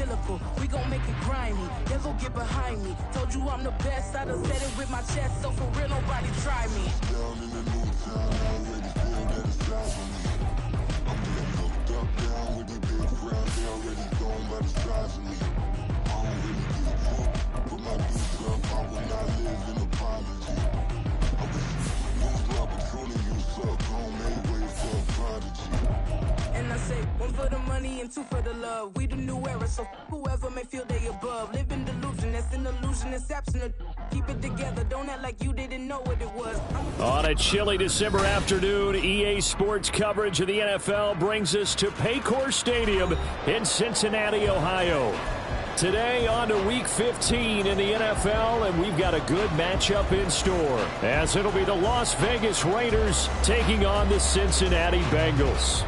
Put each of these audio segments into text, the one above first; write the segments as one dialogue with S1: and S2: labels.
S1: biblical. We gon' make it grimy. Then go get behind me. Told you I'm the best. I done said it with my chest. So for real, nobody try me.
S2: Down in the new town, I already feel that it's time for me. I'm getting hooked up down with the big crowd. They already gone by the size of me. I don't really give a fuck. Put my dudes up. I will not live in apology. I wish you lose the opportunity. You suck. Homemade way for a prodigy.
S1: And I say, one for the money and two for the love. We the new era, so whoever may feel they above. Live in delusion, that's an illusion, it's absent. Keep it together, don't act like you didn't know what it was.
S3: On a chilly December afternoon, EA Sports coverage of the NFL brings us to Paycor Stadium in Cincinnati, Ohio. Today on to Week 15 in the NFL, and we've got a good matchup in store, as it'll be the Las Vegas Raiders taking on the Cincinnati Bengals.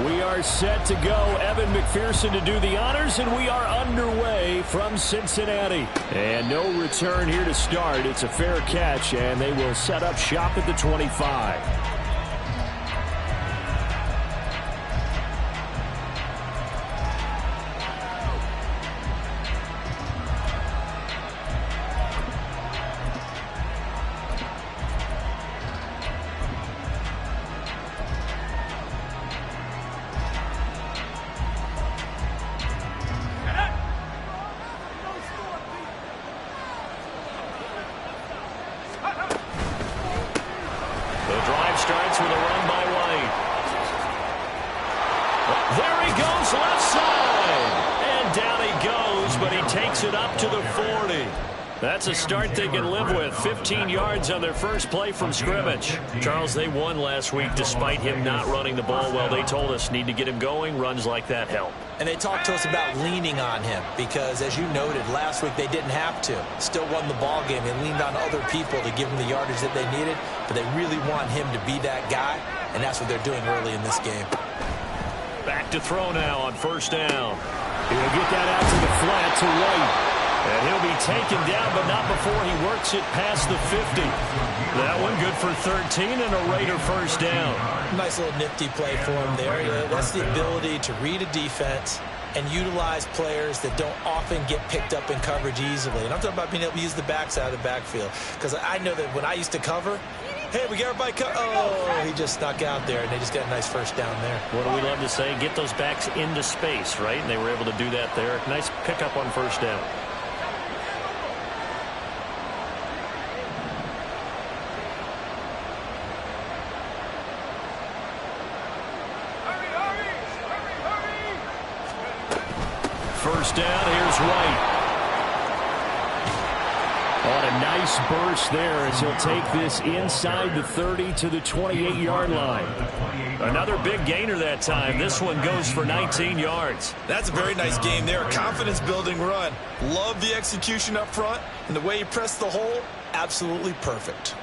S3: We are set to go. Evan McPherson to do the honors, and we are underway from Cincinnati. And no return here to start. It's a fair catch, and they will set up shop at the 25. Starts with a run by White. There he goes, left side. And down he goes, but he takes it up to the 40. That's a start they can live with. 15 yards on their first play from scrimmage. Charles, they won last week despite him not running the ball well. They told us need to get him going. Runs like that help.
S4: And they talked to us about leaning on him because, as you noted, last week they didn't have to. Still won the ball game. They leaned on other people to give them the yardage that they needed, but they really want him to be that guy, and that's what they're doing early in this game.
S3: Back to throw now on first down. He'll get that out to the flat to White. And he'll be taken down, but not before he works it past the 50. That one good for 13 and a Raider first down.
S4: Nice little nifty play for him there. That's the ability to read a defense and utilize players that don't often get picked up in coverage easily. And I'm talking about being able to use the backside of the backfield. Because I know that when I used to cover, hey, we got everybody he just snuck out there, and they just got a nice first down there.
S3: What do we love to say? Get those backs into space, right? And they were able to do that there. Nice pickup on first down. First down, here's White. On a nice burst there as he'll take this inside the 30 to the 28-yard line. Another big gainer that time. This one goes for 19 yards.
S5: That's a very nice game there. A confidence-building run. Love the execution up front, and the way he pressed the hole, absolutely perfect.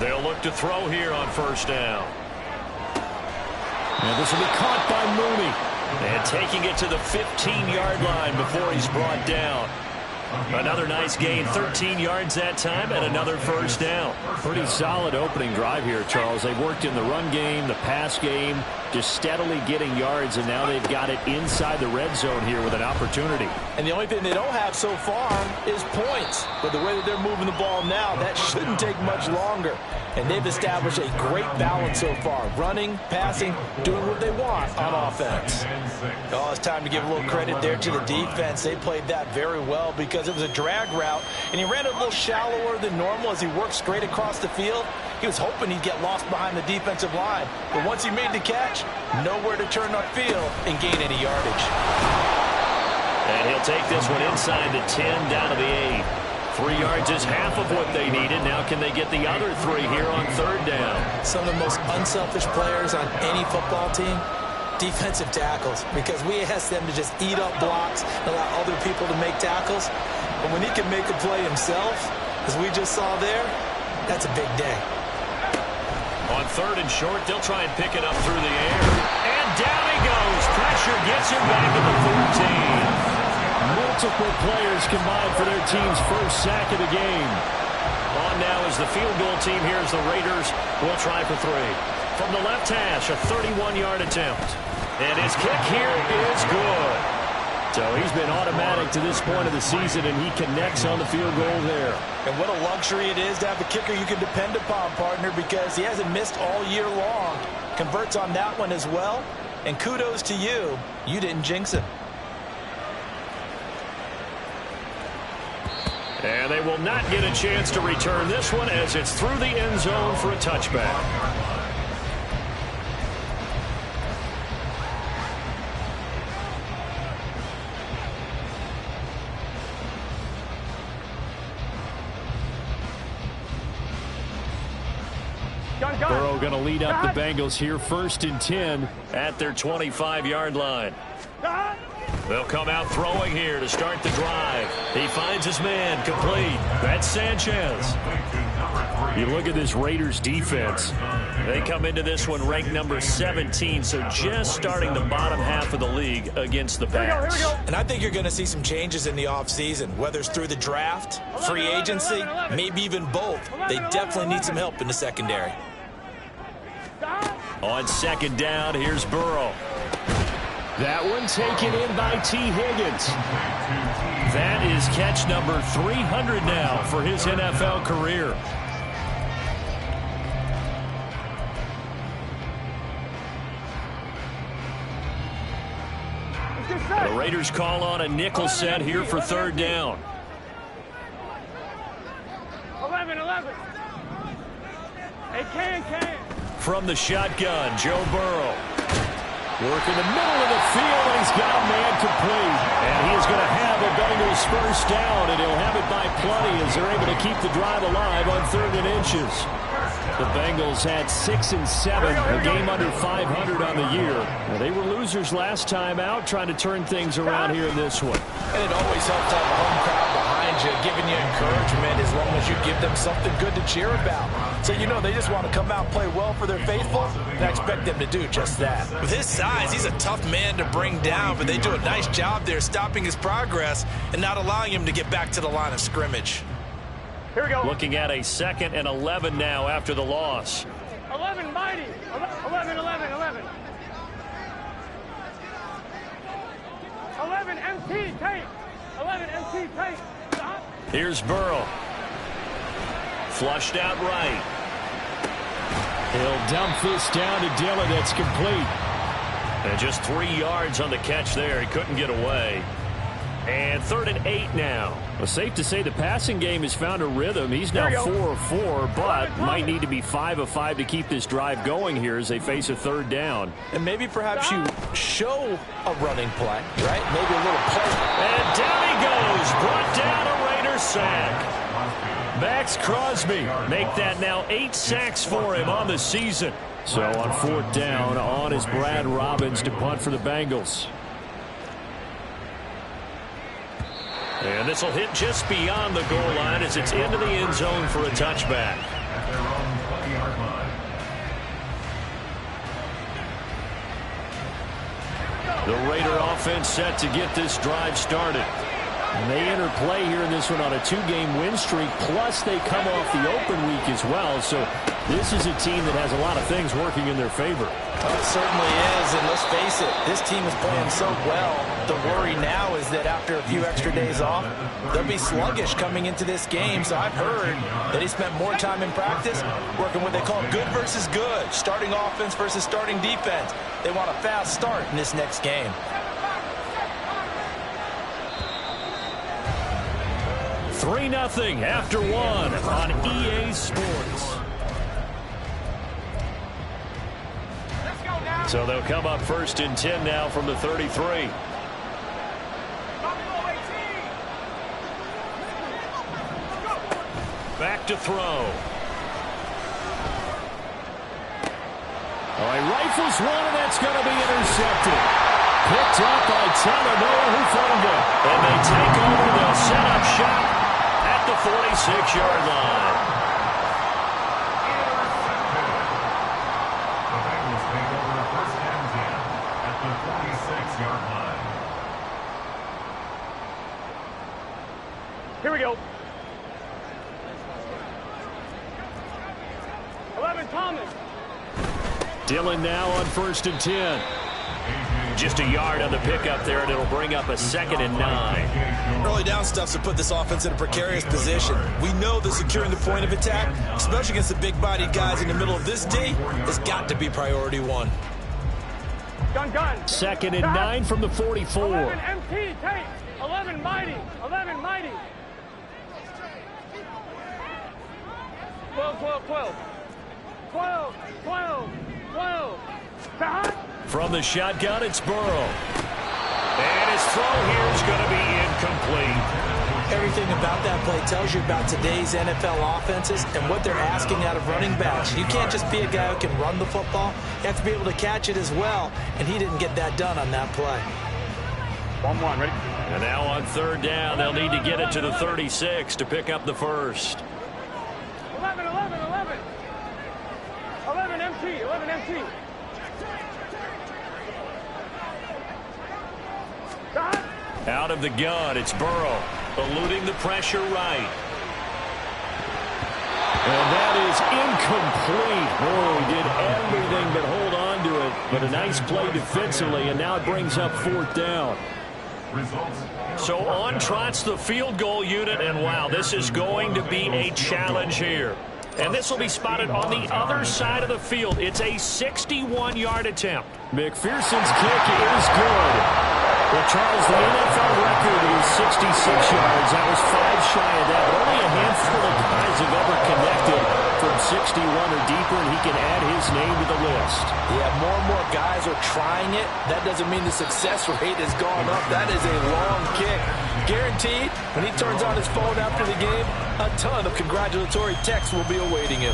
S3: They'll look to throw here on first down. And this will be caught by Mooney. And taking it to the 15-yard line before he's brought down. Another nice gain, 13 yards that time, and another first down. Pretty solid opening drive here, Charles. They've worked in the run game, the pass game, just steadily getting yards, and now they've got it inside the red zone here with an opportunity.
S4: And the only thing they don't have so far is points. But the way that they're moving the ball now, that shouldn't take much longer. And they've established a great balance so far. Running, passing, doing what they want on offense. Oh, it's time to give a little credit there to the defense. They played that very well because it was a drag route. And he ran it a little shallower than normal as he worked straight across the field. He was hoping he'd get lost behind the defensive line. But once he made the catch, nowhere to turn upfield and gain any yardage.
S3: And he'll take this one inside the 10 down to the 8. 3 yards is half of what they needed. Now can they get the other 3 here on third down?
S4: Some of the most unselfish players on any football team, defensive tackles, because we ask them to just eat up blocks, allow other people to make tackles. But when he can make a play himself, as we just saw there, that's a big day.
S3: On 3rd and short, they'll try and pick it up through the air. And down he goes. Pressure gets him back at the 14. Multiple players combined for their team's first sack of the game. On now is the field goal team here as the Raiders will try for 3. From the left hash, a 31-yard attempt. And his kick here is good. So he's been automatic to this point of the season, and he connects on the field goal there.
S4: And what a luxury it is to have a kicker you can depend upon, partner, because he hasn't missed all year long. Converts on that one as well. And kudos to you. You didn't jinx it.
S3: And they will not get a chance to return this one as it's through the end zone for a touchback. Burrow going to lead up the Bengals here 1st and 10 at their 25-yard line. They'll come out throwing here to start the drive. He finds his man complete. That's Sanchez. You look at this Raiders defense. They come into this one ranked number 17, so just starting the bottom half of the league against the pass.
S4: And I think you're going to see some changes in the offseason, whether it's through the draft, free agency, maybe even both. They definitely need some help in the secondary.
S3: On 2nd down, here's Burrow. That one taken in by T. Higgins. That is catch number 300 now for his NFL career. The Raiders call on a nickel set here for 3rd down.
S6: 11. Hey, can.
S3: From the shotgun, Joe Burrow. Work in the middle of the field, and he's got a man complete. And he is going to have a Bengals first down, and he'll have it by plenty as they're able to keep the drive alive on 3rd and inches. The Bengals had 6 and 7, a game under 500 on the year. Now, they were losers last time out, trying to turn things around here in this one.
S4: And it always helps to have a home crowd behind you, giving you encouragement as long as you give them something good to cheer about. So, you know, they just want to come out and play well for their faithful, and I expect them to do just that.
S5: With his size, he's a tough man to bring down, but they do a nice job there stopping his progress and not allowing him to get back to the line of scrimmage.
S6: Here we go.
S3: Looking at a 2nd and 11 now after the loss.
S6: 11, mighty. 11. 11, MT, tape. 11, MT, tape. Stop.
S3: Here's Burrow. Flushed out right. He'll dump this down to Dillon. That's complete. And just 3 yards on the catch there. He couldn't get away. And 3rd and 8 now. Well, safe to say the passing game has found a rhythm. He's now 4 of 4, but might need to be 5 of 5 to keep this drive going here as they face a 3rd down.
S4: And maybe perhaps you show a running play, right? Maybe a little play.
S3: And down he goes. Brought down a Raiders sack. Max Crosby make that now 8 sacks for him on the season. So on 4th down, on is Brad Robbins to punt for the Bengals. And this will hit just beyond the goal line as it's into the end zone for a touchback. The Raider offense set to get this drive started. And they enter play here in this one on a 2-game win streak, plus they come off the open week as well. So this is a team that has a lot of things working in their favor.
S4: It certainly is, and let's face it, this team is playing so well. The worry now is that after a few extra days off, they'll be sluggish coming into this game. So I've heard that he spent more time in practice working what they call good versus good, starting offense versus starting defense. They want a fast start in this next game.
S3: 3-0 after 1 on EA Sports. So they'll come up 1st and 10 now from the 33. Back to throw. All right, rifles one, and that's going to be intercepted. Picked up by Talanoa Hufanga. And they take over. They'll set up shop 46-yard line.
S7: The Bengals take over 1st and 10 at the 46-yard line.
S6: Here we go. 11, Thomas.
S3: Dillon now on 1st and 10. Just a yard on the pickup there, and it'll bring up a 2nd and 9.
S5: Early down stuff to put this offense in a precarious position. We know that securing the point of attack, especially against the big-bodied guys in the middle of this D, has got to be priority one.
S6: Gun.
S3: 2nd and 9 from the 44.
S6: 11, MT, take. 11, mighty. 11, mighty. 12. 12.
S3: From the shotgun, it's Burrow. And his throw here is going to be incomplete.
S4: Everything about that play tells you about today's NFL offenses and what they're asking out of running backs. You can't just be a guy who can run the football. You have to be able to catch it as well, and he didn't get that done on that play.
S6: 1-1, ready?
S3: And now on 3rd down, they'll need to get it to the 36 to pick up the first.
S6: 11, MT. 11, MT.
S3: Out of the gun, it's Burrow, eluding the pressure right. And that is incomplete. Boy, did everything but hold on to it. But a nice play defensively, and now it brings up 4th down. So on trots the field goal unit, and wow, this is going to be a challenge here. And this will be spotted on the other side of the field. It's a 61-yard attempt. McPherson's kick is good. Well, Charles, the NFL record is 66 yards. That was 5 shy of that, but only a handful of guys have ever connected from 61 or deeper, and he can add his name to the list.
S4: Yeah, more and more guys are trying it. That doesn't mean the success rate has gone up. That is a long kick. Guaranteed, when he turns on his phone after the game, a ton of congratulatory texts will be awaiting him.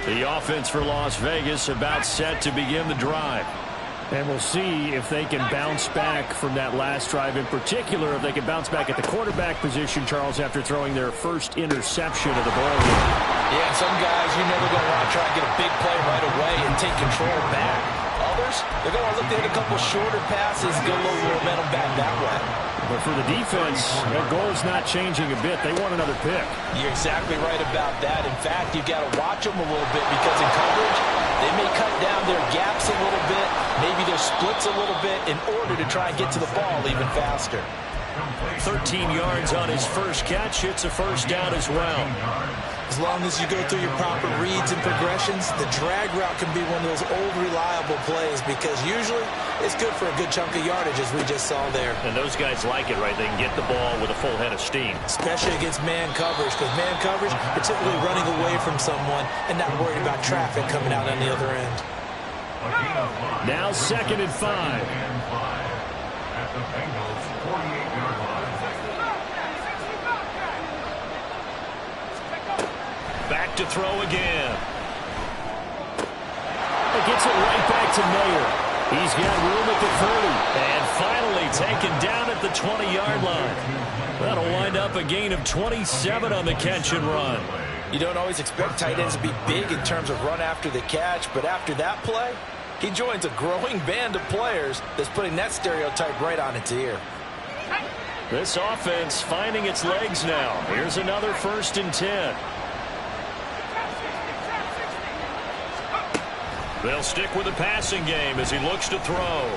S3: The offense for Las Vegas about set to begin the drive. And we'll see if they can bounce back from that last drive. In particular, if they can bounce back at the quarterback position, Charles, after throwing their first interception of the ball game.
S4: Yeah, some guys, you know they're going to want to try and get a big play right away and take control back. Others, they're going to look to hit a couple shorter passes, get a little momentum back that way.
S3: But for the defense, their goal's not changing a bit. They want another pick.
S4: You're exactly right about that. In fact, you've got to watch them a little bit because in coverage, they may cut down their gaps a little bit, maybe their splits a little bit in order to try and get to the ball even faster.
S3: 13 yards on his first catch. It's a 1st down as well.
S4: As long as you go through your proper reads and progressions, the drag route can be one of those old reliable plays because usually it's good for a good chunk of yardage as we just saw there.
S3: And those guys like it, right? They can get the ball with a full head of steam.
S4: Especially against man coverage, because man coverage, you're typically running away from someone and not worried about traffic coming out on the other end.
S3: Now 2nd and 5.
S7: At the Bengals 48-yard line.
S3: Back to throw again. It gets it right back to Mayer. He's got room at the 30. And finally taken down at the 20-yard line. That'll wind up a gain of 27 on the catch and run.
S4: You don't always expect tight ends to be big in terms of run after the catch, but after that play, he joins a growing band of players that's putting that stereotype right on its ear.
S3: This offense finding its legs now. Here's another 1st and 10. They'll stick with the passing game as he looks to throw.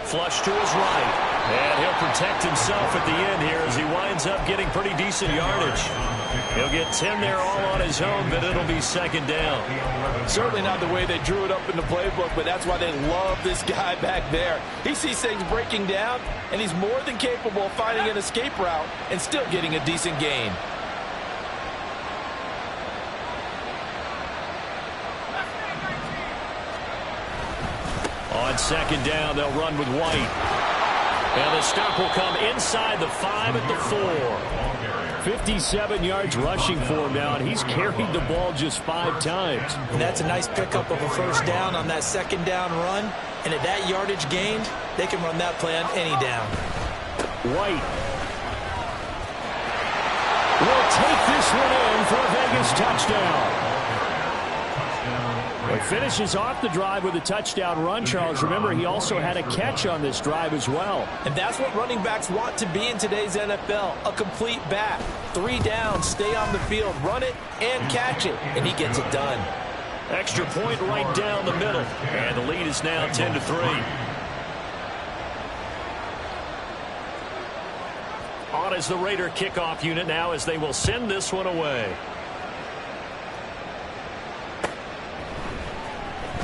S3: Flush to his right. And he'll protect himself at the end here as he winds up getting pretty decent yardage. He'll get 10 there all on his own, but it'll be 2nd down.
S4: Certainly not the way they drew it up in the playbook, but that's why they love this guy back there. He sees things breaking down, and he's more than capable of finding an escape route and still getting a decent gain.
S3: On 2nd down, they'll run with White. And the stop will come inside the 5 at the 4. 57 yards rushing for him now, and he's carried the ball just 5 times.
S4: And that's a nice pickup of a 1st down on that 2nd down run.
S5: And at that yardage gained, they can run that play on any down.
S3: White will take this one in for a Vegas touchdown. He finishes off the drive with a touchdown run, Charles. Remember, he also had a catch on this drive as well.
S4: And that's what running backs want to be in today's NFL, a complete back. 3 downs, stay on the field, run it, and catch it. And he gets it done.
S3: Extra point right down the middle. And the lead is now 10-3. On is the Raider kickoff unit now as they will send this one away.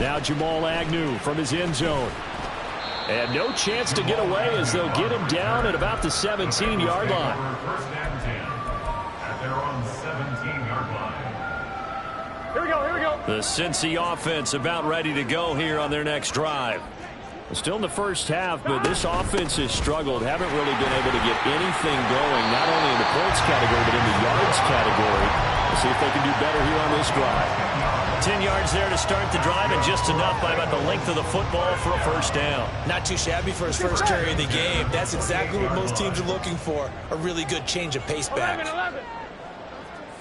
S3: Now Jamal Agnew from his end zone. And no chance to get away as they'll get him down at about the 17-yard line.
S7: First and 10 at their own 17-yard line.
S6: Here we go, here we go.
S3: The Cincy offense about ready to go here on their next drive. Still in the first half, but this offense has struggled. Haven't really been able to get anything going, not only in the points category, but in the yards category. We'll see if they can do better here on this drive. 10 yards there to start the drive, and just enough by about the length of the football for a first down.
S5: Not too shabby for his first carry of the game. That's exactly what most teams are looking for, a really good change of pace back.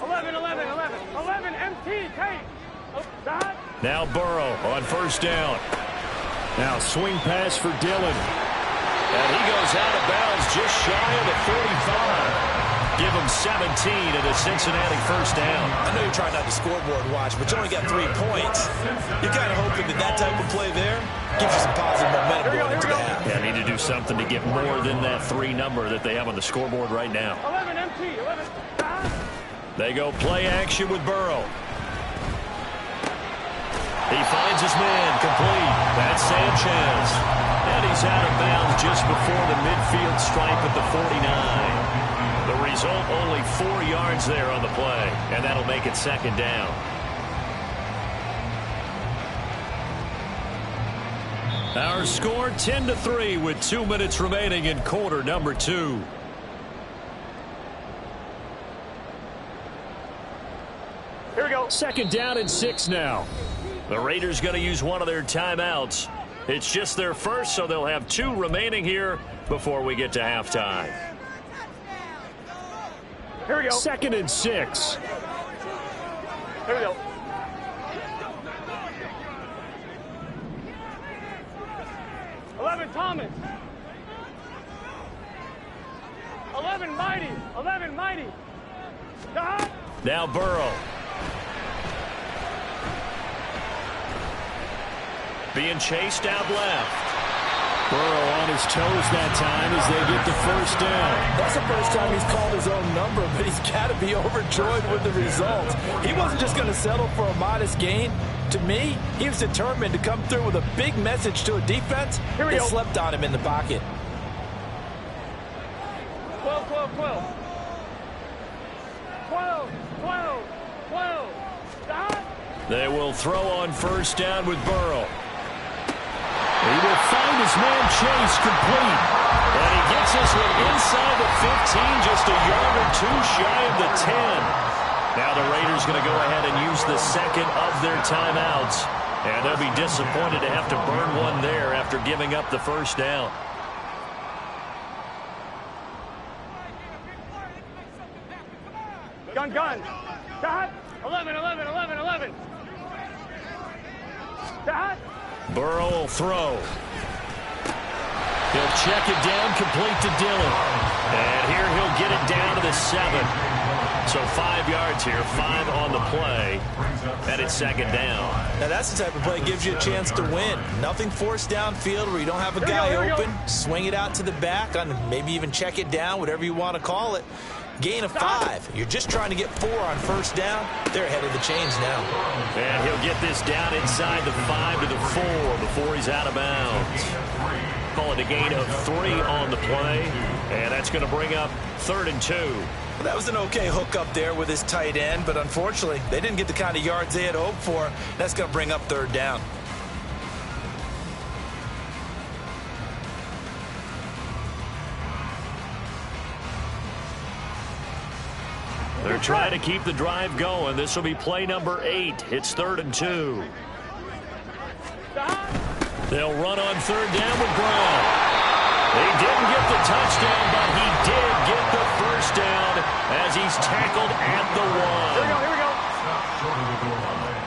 S6: 11 MT, take.
S3: Now Burrow on first down. Now swing pass for Dillon. And he goes out of bounds just shy of the 45. Give him 17 at a Cincinnati first down.
S5: I know you're trying not to scoreboard watch, but you only got 3 points. You're kind of hoping that that type of play there gives you some positive momentum going into the half.
S3: Yeah, need to do something to get more than that 3 number that they have on the scoreboard right now.
S6: 11 MT, 11.
S3: They go play action with Burrow. He finds his man complete. That's Sanchez. And he's out of bounds just before the midfield stripe at the 49. The result, only 4 yards there on the play, and that'll make it second down. Our score 10-3 with 2 minutes remaining in quarter number 2.
S6: Here we go.
S3: Second down and 6 now. The Raiders going to use one of their timeouts. It's just their first, so they'll have 2 remaining here before we get to halftime.
S6: Here we go.
S3: Second and 6.
S6: Here we go. Thomas. 11 mighty. 11 mighty.
S3: Now Burrow. Being chased out left. Burrow on his toes that time as they get the first down.
S4: That's the first time he's called his own number, but he's got to be overjoyed with the results. He wasn't just going to settle for a modest gain. To me, he was determined to come through with a big message to a defense that slept on him in the pocket.
S6: 12, 12, 12. 12, 12, 12. Stop.
S3: They will throw on first down with Burrow. He will find his man Chase complete. And he gets this one inside the 15, just a yard or 2 shy of the 10. Now the Raiders going to go ahead and use the second of their timeouts. And they'll be disappointed to have to burn one there after giving up the first down.
S6: Gun, gun. Dot. 11, 11, 11, 11. Dot.
S3: Burrow will throw. He'll check it down, complete to Dillon. And here he'll get it down to the 7. So 5 yards here, 5 on the play, and it's second down.
S5: Now that's the type of play that gives you a chance to win. Nothing forced downfield where you don't have a guy open. Swing it out to the back, on maybe even check it down, whatever you want to call it. Gain of 5. You're just trying to get 4 on first down. They're ahead of the chains now.
S3: And he'll get this down inside the 5 to the 4 before he's out of bounds. Call it a gain of 3 on the play, and that's going to bring up 3rd and 2.
S5: Well, that was an okay hook up there with his tight end, but unfortunately, they didn't get the kind of yards they had hoped for. That's going to bring up 3rd down.
S3: They're trying to keep the drive going. This will be play number 8. It's 3rd and 2. They'll run on third down with Brown. They didn't get the touchdown, but he did get the first down as he's tackled at the 1.
S6: Here we go.
S7: Stop short of the goal line.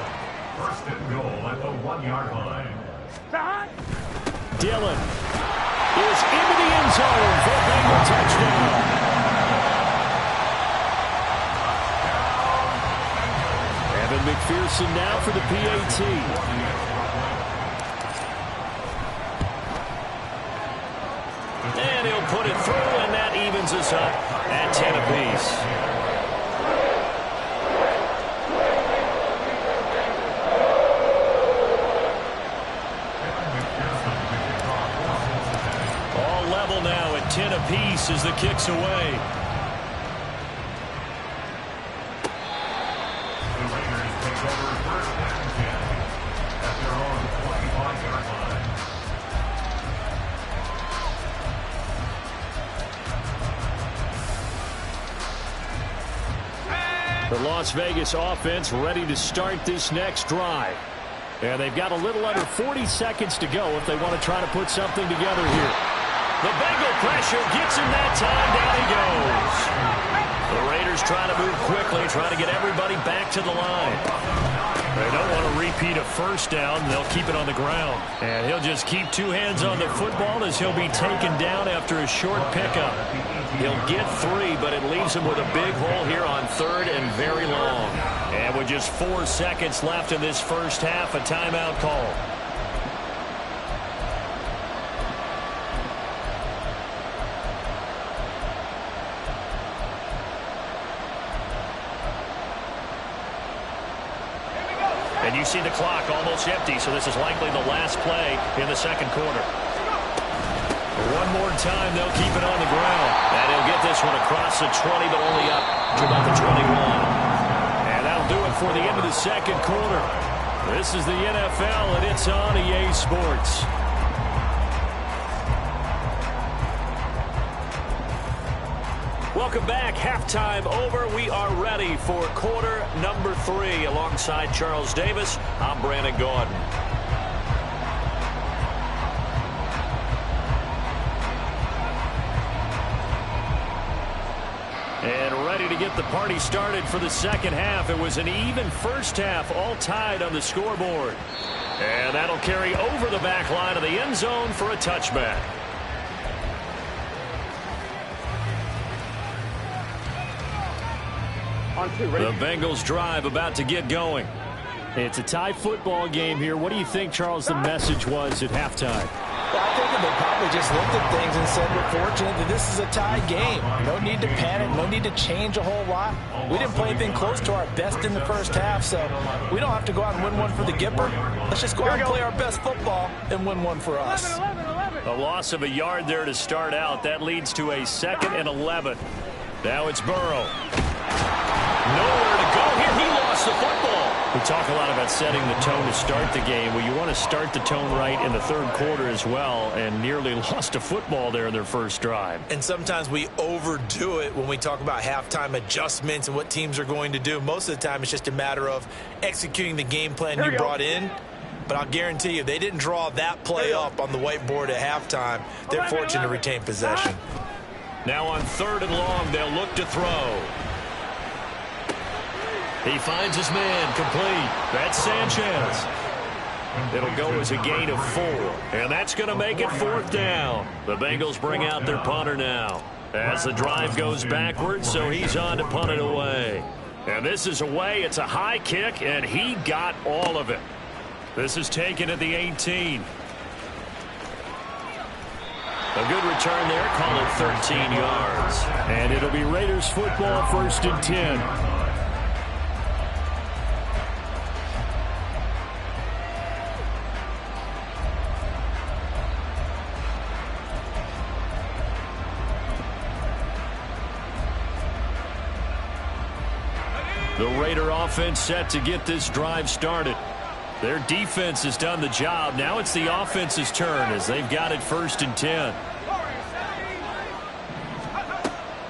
S7: First and goal at the 1-yard line.
S3: Dillon is into the end zone for a Bengal touchdown. Evan McPherson now for the PAT. And he'll put it through, and that evens us up at 10 apiece. All level now at 10 apiece as the kick's away.
S7: The Raiders take over first and 10 at their own 25-yard line.
S3: The Las Vegas offense ready to start this next drive. And they've got a little under 40 seconds to go if they want to try to put something together here. The Bengal pressure gets him that time. Down he goes. The Raiders try to move quickly, trying to get everybody back to the line. They don't want to repeat a first down. They'll keep it on the ground. And he'll just keep two hands on the football as he'll be taken down after a short pickup. He'll get 3, but it leaves him with a big hole here on third and very long. And with just 4 seconds left in this first half, a timeout call. And you see the clock almost empty, so this is likely the last play in the second quarter. One more time, they'll keep it on the ground. And he'll get this one across the 20, but only up to about the 21. And that'll do it for the end of the second quarter. This is the NFL, and it's on EA Sports. Welcome back. Halftime over. We are ready for quarter number 3. Alongside Charles Davis, I'm Brandon Gaudin. And ready to get the party started for the second half. It was an even first half, all tied on the scoreboard. And that'll carry over the back line of the end zone for a touchback. The Bengals drive about to get going. It's a tie football game here. What do you think, Charles, the message was at halftime?
S4: Well, I think they probably just looked at things and said, we're fortunate that this is a tie game. No need to panic. No need to change a whole lot. We didn't play anything close to our best in the first half, so we don't have to go out and win one for the Gipper. Let's just go out and play our best football and win one for us.
S6: 11.
S3: A loss of a yard there to start out. That leads to a 2nd and 11. Now it's Burrow. Nowhere to go here. He lost the football. We talk a lot about setting the tone to start the game. Well, you want to start the tone right in the third quarter as well, and nearly lost a football there in their first drive.
S5: And sometimes we overdo it when we talk about halftime adjustments and what teams are going to do. Most of the time, it's just a matter of executing the game plan you brought in. But I'll guarantee you, they didn't draw that play up on the whiteboard at halftime. They're fortunate to retain possession.
S3: Now on 3rd and long, they'll look to throw. He finds his man, complete. That's Sanchez. It'll go as a gain of 4. And that's going to make it 4th down. The Bengals bring out their punter now as the drive goes backwards, so he's on to punt it away. And this is away. It's a high kick, and he got all of it. This is taken at the 18. A good return there. Call it 13 yards. And it'll be Raiders football, 1st and 10. The Raider offense set to get this drive started. Their defense has done the job. Now it's the offense's turn as they've got it 1st and 10.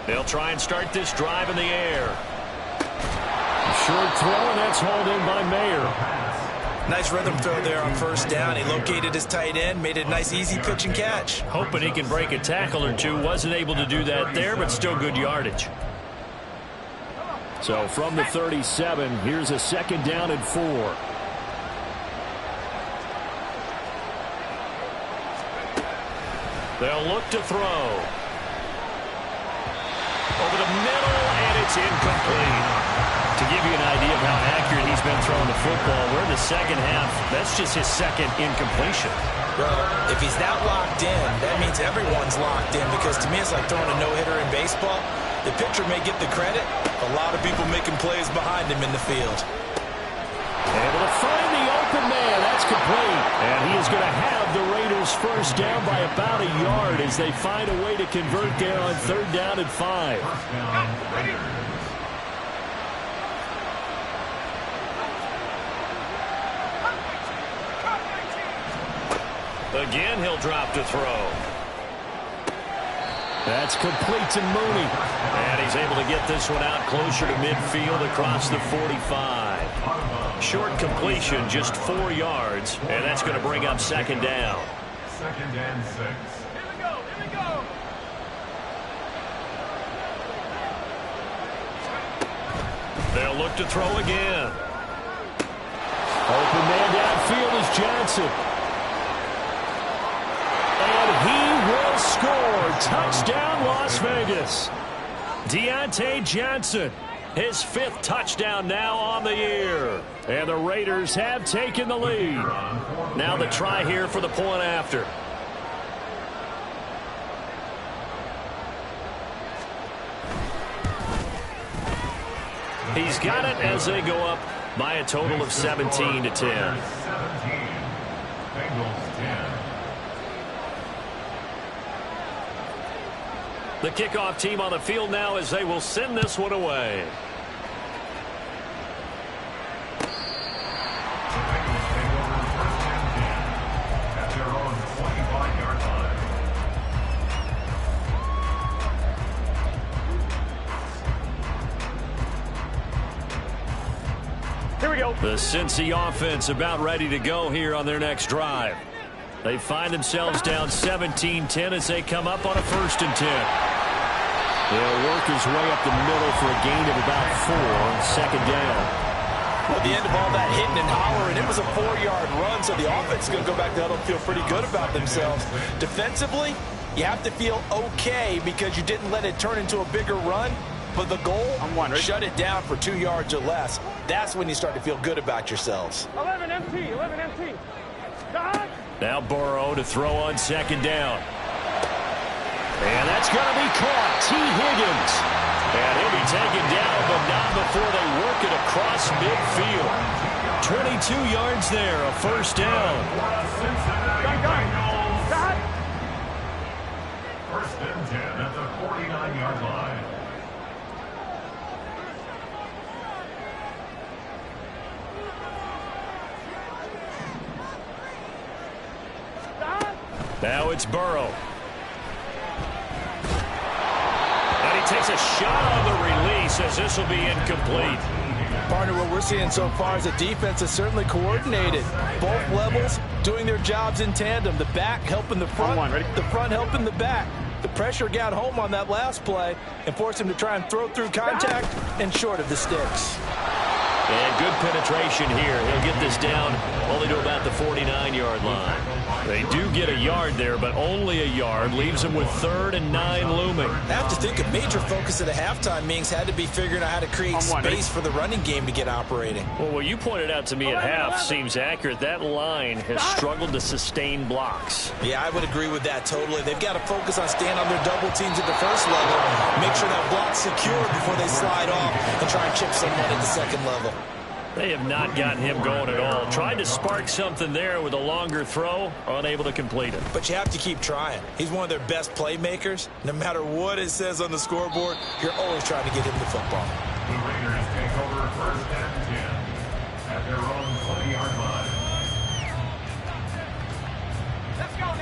S3: They'll try and start this drive in the air. A short throw, and that's hauled in by Mayer.
S5: Nice rhythm throw there on first down. He located his tight end, made it a nice easy pitch and catch.
S3: Hoping he can break a tackle or two. Wasn't able to do that there, but still good yardage. So from the 37, here's a 2nd down and 4. They'll look to throw. Over the middle, and it's incomplete. To give you an idea of how accurate he's been throwing the football, we're in the second half. That's just his 2nd incompletion.
S5: Well, if he's that locked in, that means everyone's locked in, because to me it's like throwing a no-hitter in baseball. The pitcher may get the credit. A lot of people making plays behind him in the field.
S3: Able to find the open man. That's complete. And he is going to have the Raiders first down by about a yard as they find a way to convert there on 3rd down and 5. Again, he'll drop to throw. That's complete to Mooney. And he's able to get this one out closer to midfield across the 45. Short completion, just 4 yards. And that's going to bring up 2nd down.
S7: 2nd and 6.
S6: Here we go. Here we go.
S3: They'll look to throw again. Open man downfield is Johnson. And he will score. Touchdown, Las Vegas. Deontay Johnson, his 5th touchdown now on the year. And the Raiders have taken the lead. Now the try here for the point after. He's got it as they go up by a total of 17 to 10.
S7: 17. Bengals 10.
S3: The kickoff team on the field now as they will send this one away.
S7: The Bengals take over 1st and 10 at their own 25-yard line.
S6: Here we go.
S3: The Cincy offense about ready to go here on their next drive. They find themselves down 17-10 as they come up on a 1st and 10. They'll work his way up the middle for a gain of about 4, 2nd down.
S5: Well, at the end of all that hitting and hollering, it was a 4-yard run, so the offense is going to go back to huddle and feel pretty good about themselves. Defensively, you have to feel okay because you didn't let it turn into a bigger run. But the goal, shut it down for 2 yards or less. That's when you start to feel good about yourselves.
S6: 11 MT. 11 MT. Dodge.
S3: Now Burrow to throw on 2nd down. And that's going to be caught. T. Higgins. And he'll be taken down, but not before they work it across midfield. 22 yards there, a 1st down.
S6: Dodge.
S7: 1st and 10 at the 49-yard line.
S3: Now it's Burrow. And he takes a shot on the release as this will be incomplete.
S5: Partner, what we're seeing so far is the defense is certainly coordinated. Both levels doing their jobs in tandem. The back helping the front, the front helping the back. The pressure got home on that last play and forced him to try and throw through contact and short of the sticks.
S3: And good penetration here. He'll get this down only to about the 49-yard line. They do get a yard there, but only a yard. Leaves them with 3rd and 9 looming.
S5: I have to think a major focus of the halftime meetings had to be figuring out how to create space for the running game to get operating.
S3: Well, what you pointed out to me at half seems accurate. That line has struggled to sustain blocks.
S5: Yeah, I would agree with that totally. They've got to focus on staying on their double teams at the 1st level. Make sure that block's secure before they slide off and try and chip someone at the 2nd level.
S3: They have not gotten him going at all. Tried to spark something there with a longer throw, unable to complete it.
S5: But you have to keep trying. He's one of their best playmakers. No matter what it says on the scoreboard, you're always trying to get him the football.
S7: The Raiders take over 1st and 10 at their own 20-yard line.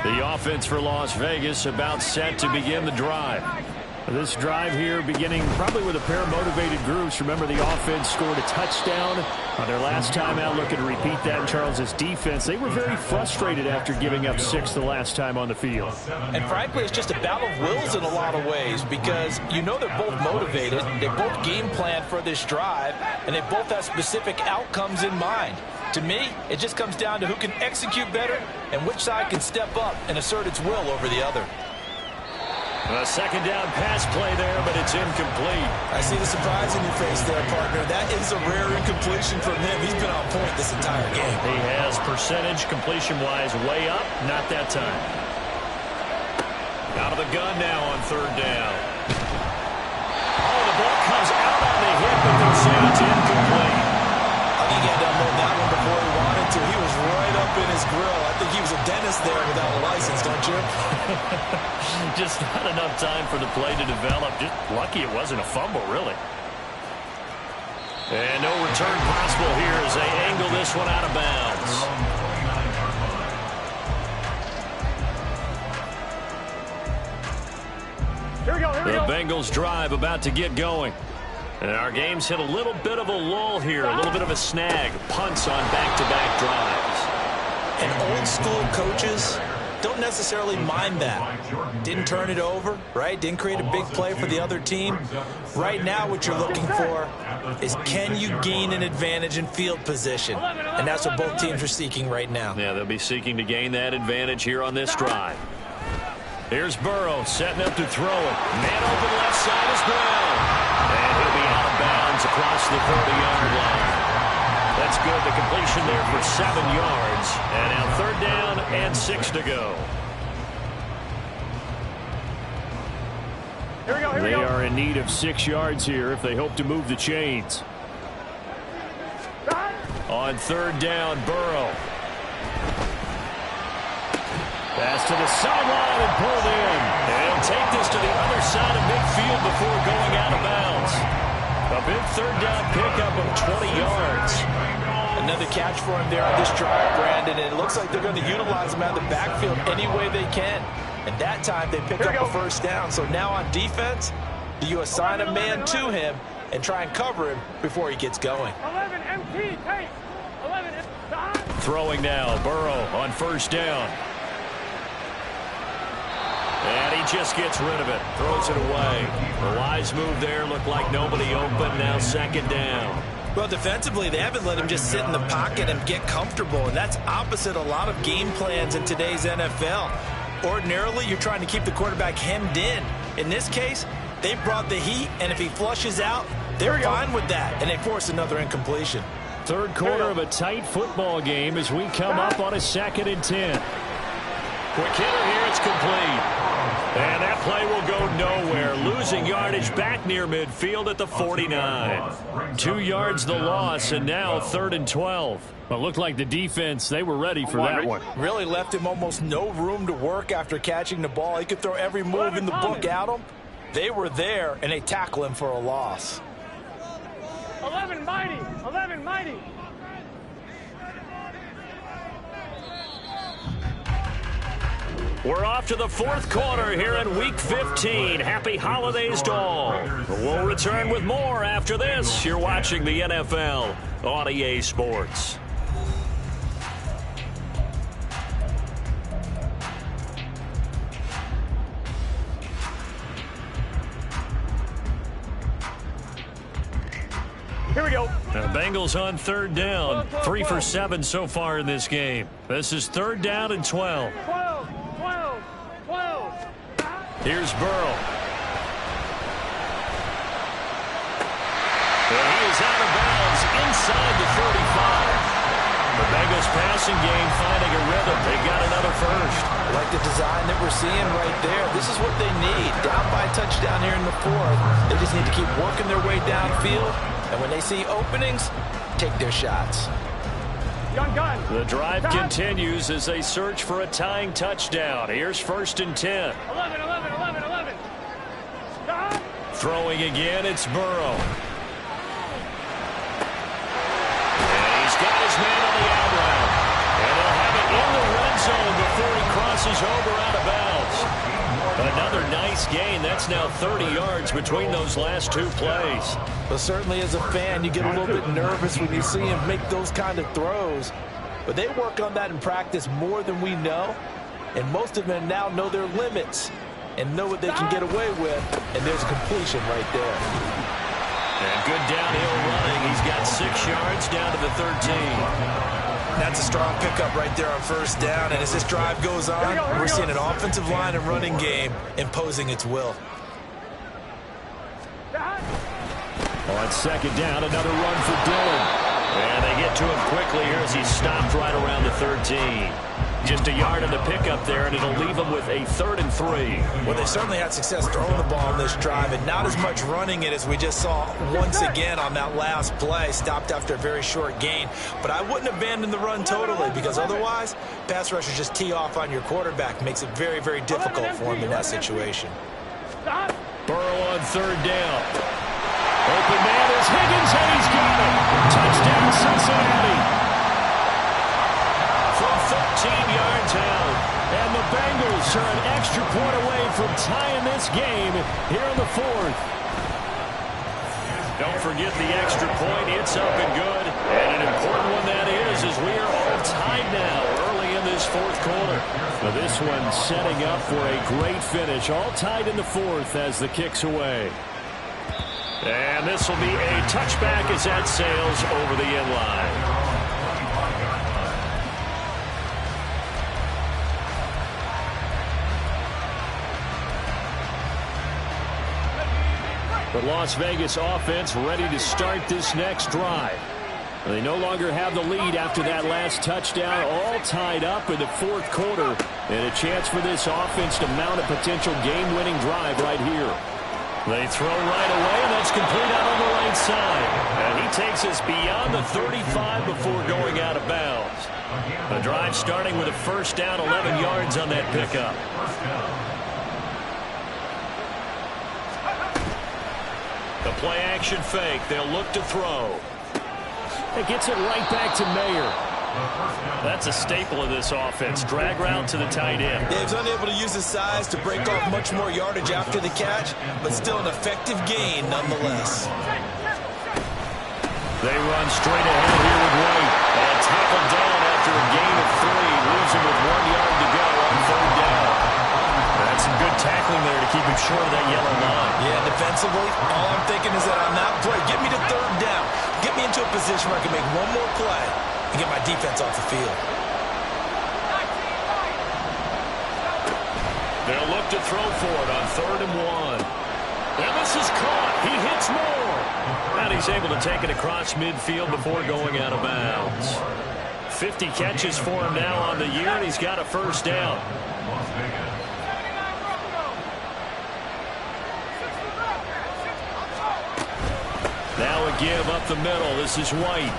S3: The offense for Las Vegas about set to begin the drive. This drive here beginning probably with a pair of motivated groups. Remember, the offense scored a touchdown on their last time out. Looking to repeat that in Charles's defense. They were very frustrated after giving up 6 the last time on the field.
S4: And frankly, it's just a battle of wills in a lot of ways because you know they're both motivated. They both game plan for this drive, and they both have specific outcomes in mind. To me, it just comes down to who can execute better and which side can step up and assert its will over the other.
S3: A second down pass play there, but it's incomplete.
S5: I see the surprise in your face there, partner. That is a rare incompletion from him. He's been on point this entire game.
S3: He has percentage completion-wise way up. Not that time. Out of the gun now on third down. Oh, the ball comes out on the hit, but they say it's incomplete.
S5: I think he had to unload that one before he wanted to. He was right up in his grill. I think he was a dentist there without a license, don't you?
S3: Just not enough time for the play to develop. Just lucky it wasn't a fumble, really. And no return possible here as they angle this one out of bounds.
S6: Here we go, here we go.
S3: The Bengals drive about to get going. And our game's hit a little bit of a lull here, a little bit of a snag. Punts on back-to-back drives.
S5: And old school coaches don't necessarily mind that. Didn't turn it over, right? Didn't create a big play for the other team. Right now what you're looking for is can you gain an advantage in field position? And that's what both teams are seeking right now.
S3: Yeah, they'll be seeking to gain that advantage here on this drive. Here's Burrow setting up to throw it. Man open left side is Brown. And he'll be out of bounds across the 30-yard line. That's good. The completion there for 7 yards. And now third down and 6 to go.
S6: Here we go, here we
S3: They
S6: go.
S3: are in need of 6 yards here if they hope to move the chains. On third down, Burrow. Pass to the sideline and pulled in. And he'll take this to the other side of midfield before going out of bounds. A big third down pickup of 20 yards.
S4: Another catch for him there on this drive, Brandon, and it looks like they're going to utilize him out of the backfield any way they can. And that time they pick up a first down. So now on defense, do you assign a man to him and try and cover him before he gets going?
S6: 11 MT, tape. 11
S3: Throwing now, Burrow on first down. And he just gets rid of it, throws it away. A wise move there, looked like nobody open, now second down.
S5: Well, defensively, they haven't let him just sit in the pocket and get comfortable, and that's opposite a lot of game plans in today's NFL. Ordinarily, you're trying to keep the quarterback hemmed in. In this case, they brought the heat, and if he flushes out, they're fine with that, and they force another incompletion.
S3: Third quarter of a tight football game as we come up on a 2nd and 10. Quick hitter here, it's complete. And that play will go nowhere. Losing yardage back near midfield at the 49. 2 yards the loss, and now 3rd and 12. Well, it looked like the defense, they were ready for that one.
S4: Really left him almost no room to work after catching the ball. He could throw every move in the book at him. They were there, and they tackle him for a loss.
S6: 11 mighty, 11 mighty.
S3: We're off to the 4th quarter here in Week 15. Happy holidays to all. We'll return with more after this. You're watching the NFL on EA Sports.
S6: Here we go.
S3: The Bengals on third down. 3 for 7 so far in this game. This is 3rd down and 12.
S6: 12, 12, 12.
S3: Here's Burrow. And he is out of bounds inside the 35. The Bengals passing game finding a rhythm. They got another first.
S4: I like the design that we're seeing right there. This is what they need. Down by a touchdown here in the 4th. They just need to keep working their way downfield. And when they see openings, take their shots.
S6: Gun, gun.
S3: The drive continues as they search for a tying touchdown. Here's 1st and 10.
S6: 11, 11, 11, 11. Stop.
S3: Throwing again, it's Burrow. And he's got his man on the out route. And he'll have it in the red zone before he crosses over out of bounds. Another nice nice gain. That's now 30 yards between those last two plays.
S4: But certainly as a fan, you get a little bit nervous when you see him make those kind of throws. But they work on that in practice more than we know. And most of them now know their limits and know what they can get away with. And there's a completion right there.
S3: And good downhill running. He's got 6 yards down to the 13.
S5: That's a strong pickup right there on first down. And as this drive goes on, we're seeing an offensive line and running game imposing its will.
S3: On second down, another run for Dillon. And they get to him quickly here as he stopped right around the 13. Just a yard of the pickup there, and it'll leave them with a 3rd and 3.
S5: Well, they certainly had success throwing the ball on this drive, and not as much running it as we just saw once again on that last play. Stopped after a very short gain. But I wouldn't abandon the run totally, because otherwise, pass rushers just tee off on your quarterback. Makes it very, very difficult for him in that situation.
S3: Burrow on 3rd down. Open man is Higgins, and he's got it. Touchdown, Cincinnati. From 13 yards out. And the Bengals are an extra point away from tying this game here in the 4th. Don't forget the extra point. It's up and good. And an important one that is, as we are all tied now early in this 4th quarter. Now this one setting up for a great finish. All tied in the 4th as the kick's away. And this will be a touchback as that sails over the end line. The Las Vegas offense ready to start this next drive. They no longer have the lead after that last touchdown, all tied up in the 4th quarter. And a chance for this offense to mount a potential game-winning drive right here. They throw right away, and that's complete out on the right side. And he takes us beyond the 35 before going out of bounds. The drive starting with a 1st down, 11 yards on that pickup. The play-action fake. They'll look to throw. It gets it right back to Mayer. That's a staple of this offense. Drag route to the tight end.
S5: Yeah, he's unable to use his size to break off much more yardage after the catch, but still an effective gain nonetheless.
S3: They run straight ahead here with White. And tackled down after a gain of 3. Losing with 1 yard to go on 3rd down. That's some good tackling there to keep him short of that yellow line.
S5: Yeah, defensively, all I'm thinking is that on that play, get me to 3rd down. Get me into a position where I can make one more play and get my defense off the field.
S3: They'll look to throw for it on 3rd and 1. And this is caught. He hits more. And he's able to take it across midfield before going out of bounds. 50 catches for him now on the year, and he's got a 1st down. Now a give up the middle. This is White.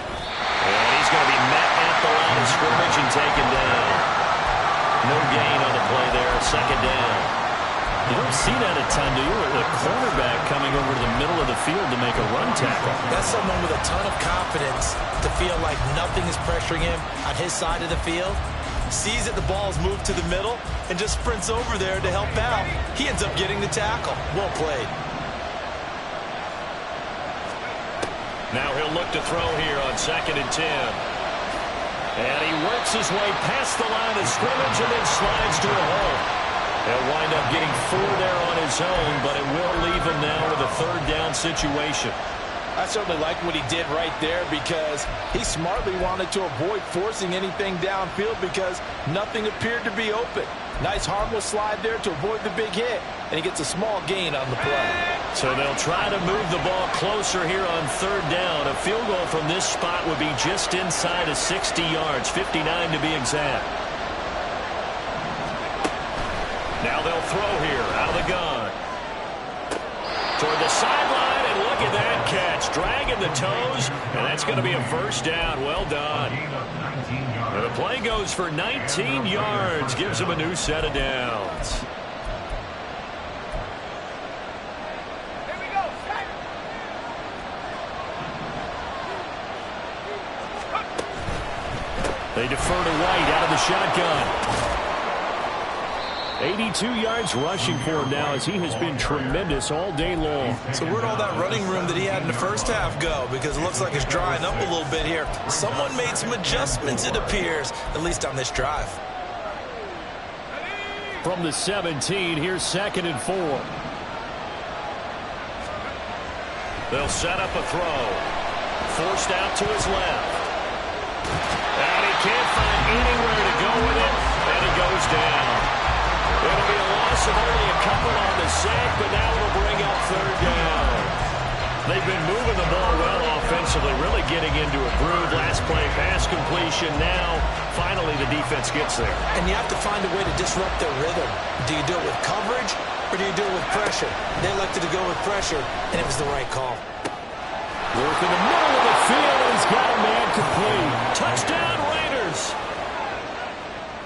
S3: And he's going to be met at the line of scrimmage and taken down. No gain on the play there. 2nd down. You don't see that a ton, do you? A cornerback coming over to the middle of the field to make a run tackle.
S5: That's someone with a ton of confidence to feel like nothing is pressuring him on his side of the field. Sees that the ball is moved to the middle and just sprints over there to help out. He ends up getting the tackle. Well played.
S3: Now he'll look to throw here on 2nd and 10. And he works his way past the line of scrimmage and then slides to a hole. He'll wind up getting 4 there on his own, but it will leave him now with a 3rd down situation.
S4: I certainly like what he did right there because he smartly wanted to avoid forcing anything downfield because nothing appeared to be open. Nice harmless slide there to avoid the big hit, and he gets a small gain on the play.
S3: So they'll try to move the ball closer here on 3rd down. A field goal from this spot would be just inside of 60 yards, 59 to be exact. Now they'll throw here out of the gun. Toward the sideline, and look at that catch. Dragging the toes, and that's going to be a 1st down. Well done. And the play goes for 19 yards. Gives him a new set of downs. They defer to White out of the shotgun. 82 yards rushing for him now as he has been tremendous all day long.
S5: So where'd all that running room that he had in the first half go? Because it looks like it's drying up a little bit here. Someone made some adjustments, it appears, at least on this drive.
S3: From the 17, here's 2nd and 4. They'll set up a throw. Forced out to his left. And he can't find anywhere to go with it, and he goes down. It'll be a loss of only a couple on the sack, but now it'll bring up 3rd down. They've been moving the ball well offensively, really getting into a groove. Last play, pass completion. Now, finally, the defense gets there.
S5: And you have to find a way to disrupt their rhythm. Do you do it with coverage, or do you do it with pressure? They elected to go with pressure, and it was the right call.
S3: Work in the middle of the field, and he's got a man complete. Touchdown, Raiders!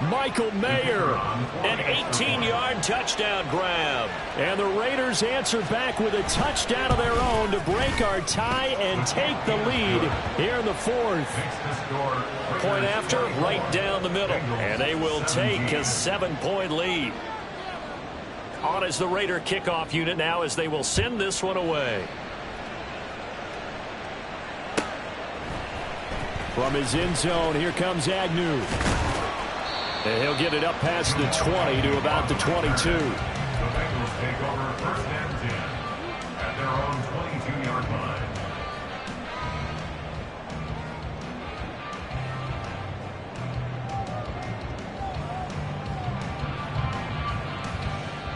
S3: Michael Mayer, an 18-yard touchdown grab. And the Raiders answer back with a touchdown of their own to break our tie and take the lead here in the 4th. Point after, right down the middle. And they will take a 7-point lead. On as the Raider kickoff unit now as they will send this one away. From his end zone, here comes Agnew. And he'll get it up past the 20 to about the 22.
S7: The Bengals take over 1st and 10 at their own 22-yard line.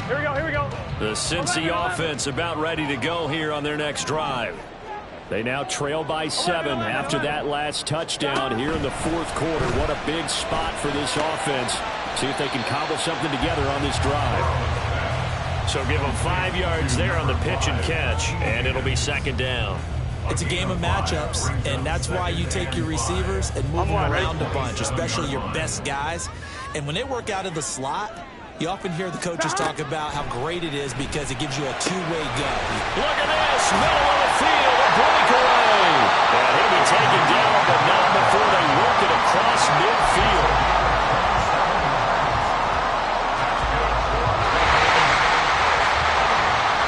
S6: Here we go, here we go.
S3: The Cincy offense about ready to go here on their next drive. They now trail by 7 after that last touchdown here in the 4th quarter. What a big spot for this offense. See if they can cobble something together on this drive. So give them 5 yards there on the pitch and catch, and it'll be 2nd down.
S5: It's a game of matchups, and that's why you take your receivers and move them around a bunch, especially your best guys. And when they work out of the slot, you often hear the coaches talk about how great it is because it gives you a two-way go.
S3: Look at this, middle of the field, a breakaway. And he'll be taken down, but not before they work it across midfield.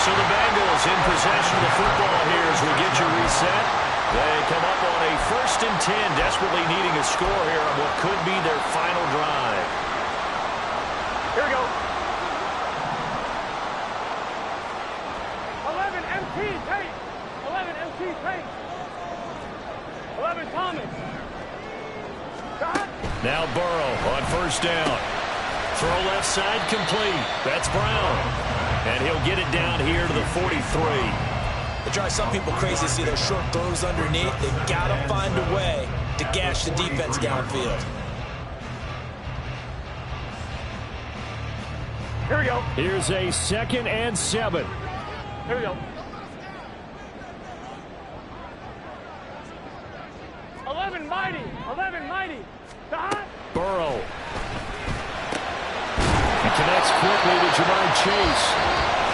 S3: So the Bengals in possession of the football here as we get you reset. They come up on a 1st and 10, desperately needing a score here on what could be their final drive.
S6: Here we go. 11 MT Tate. 11 MT Tate. 11 Thomas. Shot.
S3: Now Burrow on 1st down. Throw left side complete. That's Brown. And he'll get it down here to the 43.
S5: It drives some people crazy to see those short throws underneath. They've got to find a way to gash the defense downfield.
S6: Here we go.
S3: Here's a 2nd and 7.
S6: Here we go. 11 mighty. 11 mighty. Shot.
S3: Burrow. He connects quickly to Jamar Chase.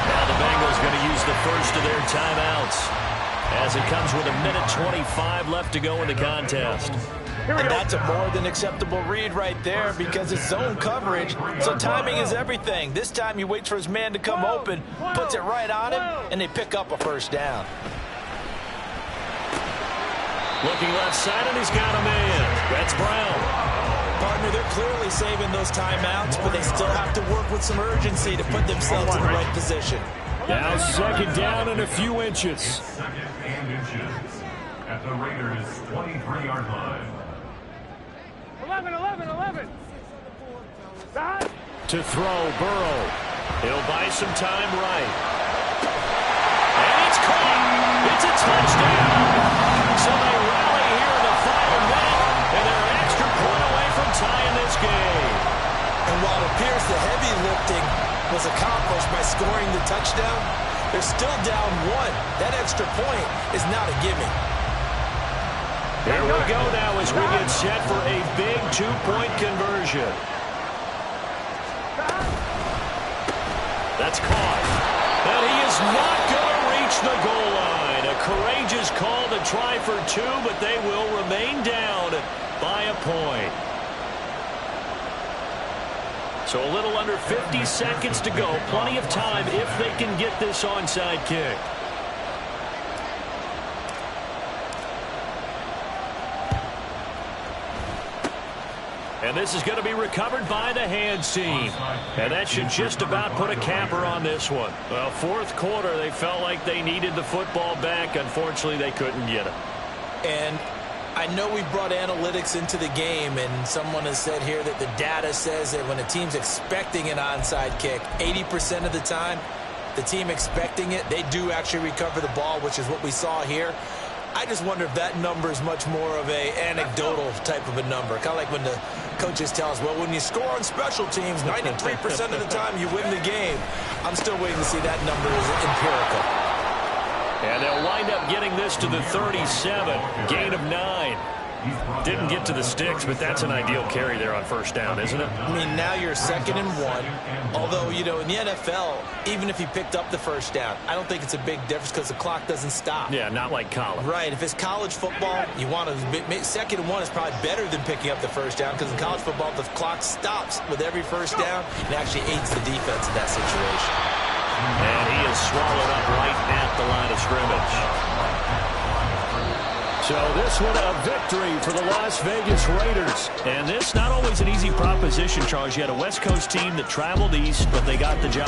S3: Now the Bengals going to use the first of their timeouts as it comes with 1:25 left to go in the contest.
S5: And that's a more than acceptable read right there because it's zone coverage, so timing is everything. This time he waits for his man to come open, puts it right on him, and they pick up a 1st down.
S3: Looking left side, and he's got a man. That's Brown.
S5: Partner, they're clearly saving those timeouts, but they still have to work with some urgency to put themselves in the right position.
S3: Now 2nd down and a few inches.
S7: 2nd and inches at the Raiders' 23-yard line.
S6: 11, 11, 11. Shot.
S3: To throw, Burrow. He'll buy some time right. And it's caught. It's a touchdown. So they rally here in the final minute, and they're an extra point away from tying this game.
S5: And while it appears the heavy lifting was accomplished by scoring the touchdown, they're still down 1. That extra point is not a gimme.
S3: Here we go now as we get set for a big 2-point conversion. That's caught. And he is not going to reach the goal line. A courageous call to try for 2, but they will remain down by a point. So a little under 50 seconds to go. Plenty of time if they can get this onside kick. And this is going to be recovered by the hands team. And that should just about put a capper on this one. Well, fourth quarter, they felt like they needed the football back. Unfortunately, they couldn't get it.
S5: And I know we brought analytics into the game, and someone has said here that the data says that when a team's expecting an onside kick, 80% of the time, the team expecting it, they do actually recover the ball, which is what we saw here. I just wonder if that number is much more of a anecdotal type of a number. Kind of like when the coaches tell us, well, when you score on special teams, 93% of the time you win the game. I'm still waiting to see that number is empirical.
S3: And they'll wind up getting this to the 37. Gain of 9. Didn't get to the sticks, but that's an ideal carry there on first down, isn't it?
S5: I mean, now you're 2nd and 1. Although, you know, in the NFL, even if you picked up the first down, I don't think it's a big difference because the clock doesn't stop.
S3: Yeah, not like college.
S5: Right. If it's college football, you want to 2nd and 1 is probably better than picking up the first down because in college football, the clock stops with every first down and actually aids the defense in that situation.
S3: And he is swallowed up right at the line of scrimmage. So this one a victory for the Las Vegas Raiders. And this not always an easy proposition, Charles. You had a West Coast team that traveled east, but they got the job.